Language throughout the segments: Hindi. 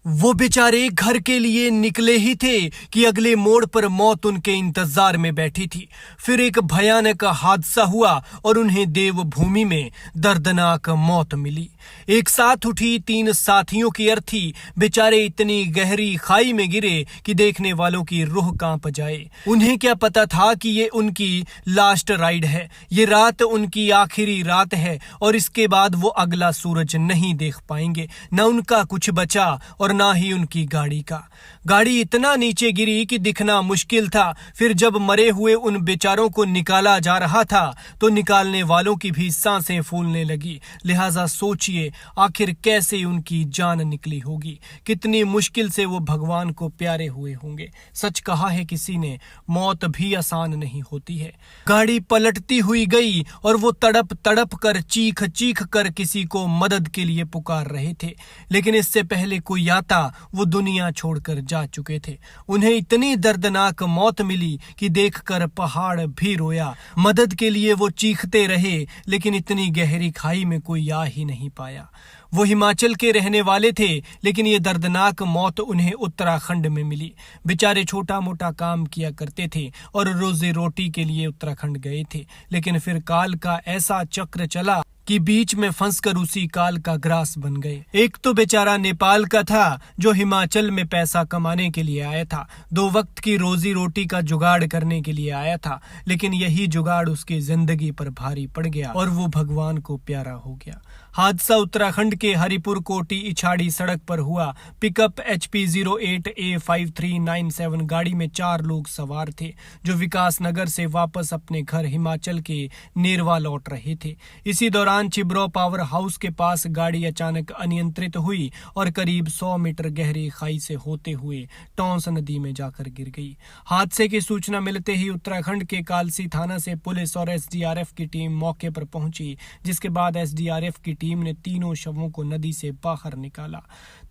वो बेचारे घर के लिए निकले ही थे कि अगले मोड़ पर मौत उनके इंतजार में बैठी थी। फिर एक भयानक हादसा हुआ और उन्हें देवभूमि में दर्दनाक मौत मिली। एक साथ उठी 3 साथियों की अर्थी बेचारे इतनी गहरी खाई में गिरे कि देखने वालों की रूह कांप जाए। उन्हें क्या पता था कि ये उनकी लास्ट राइड है, ये रात उनकी आखिरी रात है और इसके बाद वो अगला सूरज नहीं देख पाएंगे। न उनका कुछ बचा और ना ही उनकी गाड़ी का। गाड़ी इतना नीचे गिरी कि दिखना मुश्किल था। फिर जब मरे हुए उन बेचारों को निकाला जा रहा था तो निकालने वालों की भी सांसें फूलने लगी। लिहाजा सोचिए आखिर कैसे उनकी जान निकली होगी, कितनी मुश्किल से वो भगवान को प्यारे हुए होंगे। सच कहा है किसी ने, मौत भी आसान नहीं होती है। गाड़ी पलटती हुई गई और वो तड़प तड़प कर चीख चीख कर किसी को मदद के लिए पुकार रहे थे, लेकिन इससे पहले कोई आता वो दुनिया छोड़कर जा चुके थे। उन्हें इतनी दर्दनाक मौत मिली कि देखकर पहाड़ भी रोया। मदद के लिए वो चीखते रहे लेकिन इतनी गहरी खाई में कोई आ ही नहीं पाया। वो हिमाचल के रहने वाले थे लेकिन ये दर्दनाक मौत उन्हें उत्तराखंड में मिली। बेचारे छोटा मोटा काम किया करते थे और रोजी रोटी के लिए उत्तराखंड गए थे, लेकिन फिर काल का ऐसा चक्र चला कि बीच में फंसकर उसी काल का ग्रास बन गए। एक तो बेचारा नेपाल का था जो हिमाचल में पैसा कमाने के लिए आया था, 2 वक्त की रोजी रोटी का जुगाड़ करने के लिए आया था, लेकिन यही जुगाड़ उसकी जिंदगी पर भारी पड़ गया और वो भगवान को प्यारा हो गया। हादसा उत्तराखंड के हरिपुर कोटी इछाड़ी सड़क पर हुआ। पिकअप HP 08A5397 गाड़ी में 4 लोग सवार थे जो विकास नगर से वापस अपने घर हिमाचल के नेरवा लौट रहे थे। इसी दौरान चिब्रो पावर हाउस के पास गाड़ी अचानक अनियंत्रित हुई और करीब 100 मीटर गहरी खाई से होते हुए टॉन्स नदी में जाकर गिर गई। हादसे की सूचना मिलते ही उत्तराखंड के कालसी थाना से पुलिस और SDRF की टीम मौके पर पहुंची, जिसके बाद SDRF की टीम ने तीनों शवों को नदी से बाहर निकाला।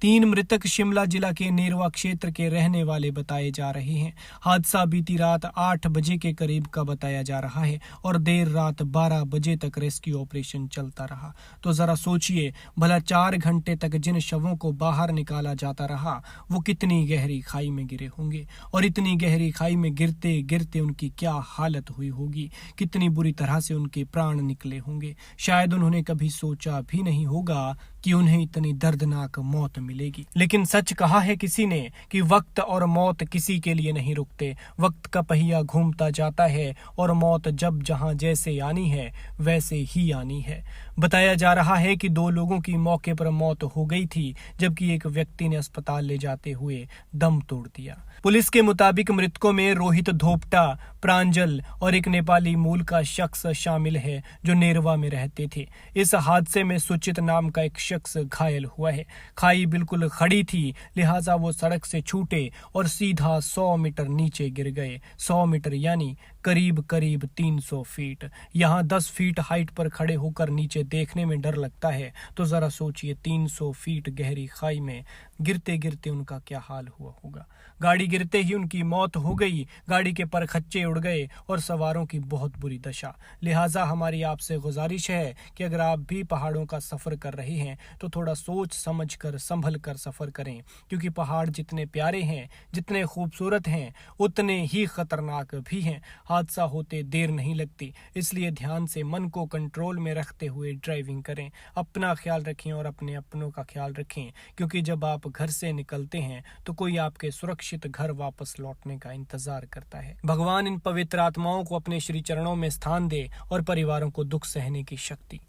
3 मृतक शिमला जिला के नेरवा क्षेत्र के रहने वाले बताए जा रहे हैं। हादसा बीती रात 8 बजे के करीब का बताया जा रहा है और देर रात 12 बजे तक रेस्क्यू ऑपरेशन चलता रहा। तो जरा सोचिए, भला 4 घंटे तक जिन शवों को बाहर निकाला जाता रहा वो कितनी गहरी खाई में गिरे होंगे और इतनी गहरी खाई में गिरते गिरते उनकी क्या हालत हुई होगी, कितनी बुरी तरह से उनके प्राण निकले होंगे। शायद उन्होंने कभी सोचा भी नहीं होगा कि उन्हें इतनी दर्दनाक मौत मिलेगी। लेकिन सच कहा है किसी ने कि वक्त और मौत किसी के लिए नहीं रुकते। वक्त का पहिया घूमता जाता है और मौत जब जहां जैसे आनी है वैसे ही आनी है। बताया जा रहा है कि 2 लोगों की मौके पर मौत हो गई थी, जबकि एक व्यक्ति ने अस्पताल ले जाते हुए दम तोड़ दिया। पुलिस के मुताबिक मृतकों में रोहित धोपटा, प्रांजल और एक नेपाली मूल का शख्स शामिल है जो नेरवा में रहते थे। इस हादसे में सुचित नाम का एक शख्स घायल हुआ है। खाई बिल्कुल खड़ी थी, लिहाजा वो सड़क से छूटे और सीधा 100 मीटर नीचे गिर गए। 100 मीटर यानी करीब करीब 300 फीट। यहाँ 10 फीट हाइट पर खड़े होकर नीचे देखने में डर लगता है, तो जरा सोचिए 300 फीट गहरी खाई में गिरते गिरते उनका क्या हाल हुआ होगा। गाड़ी गिरते ही उनकी मौत हो गई, गाड़ी के परखच्चे उड़ गए और सवारों की बहुत बुरी दशा। लिहाजा हमारी आपसे गुजारिश है कि अगर आप भी पहाड़ों का सफर कर रहे हैं तो थोड़ा सोच समझ कर संभल कर सफर करें, क्योंकि पहाड़ जितने प्यारे हैं, जितने खूबसूरत हैं, उतने ही खतरनाक भी हैं। हादसा होते देर नहीं लगती, इसलिए ध्यान से मन को कंट्रोल में रखते हुए ड्राइविंग करें। अपना ख्याल रखें और अपने अपनों का ख्याल रखें, क्योंकि जब आप घर से निकलते हैं तो कोई आपके सुरक्षित घर वापस लौटने का इंतजार करता है। भगवान इन पवित्र आत्माओं को अपने श्री चरणों में स्थान दे और परिवारों को दुख सहने की शक्ति।